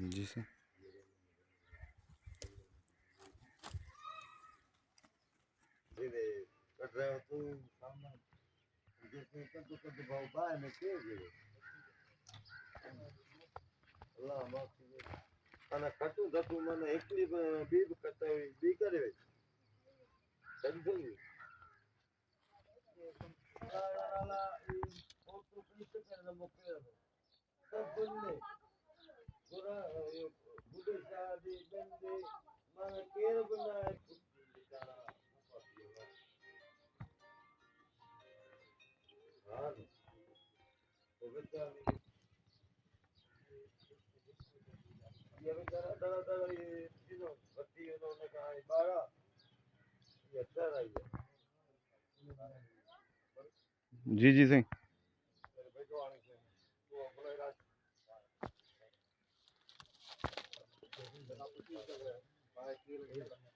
जी sir. અને કટું કટું મને એકલી બીબ કરતા હોય બી કરે સમજ્યું બુડે શાદી બંદે મને કેર બનાય હા તો બેટા ये बेचारा दड़ा दड़ा ये चीजों भर्ती उन्होंने कहा 12 ये अच्छा रही है जी जी सही। मेरे बेटो आने से तो अपना इलाज बना पूछी कर रहा है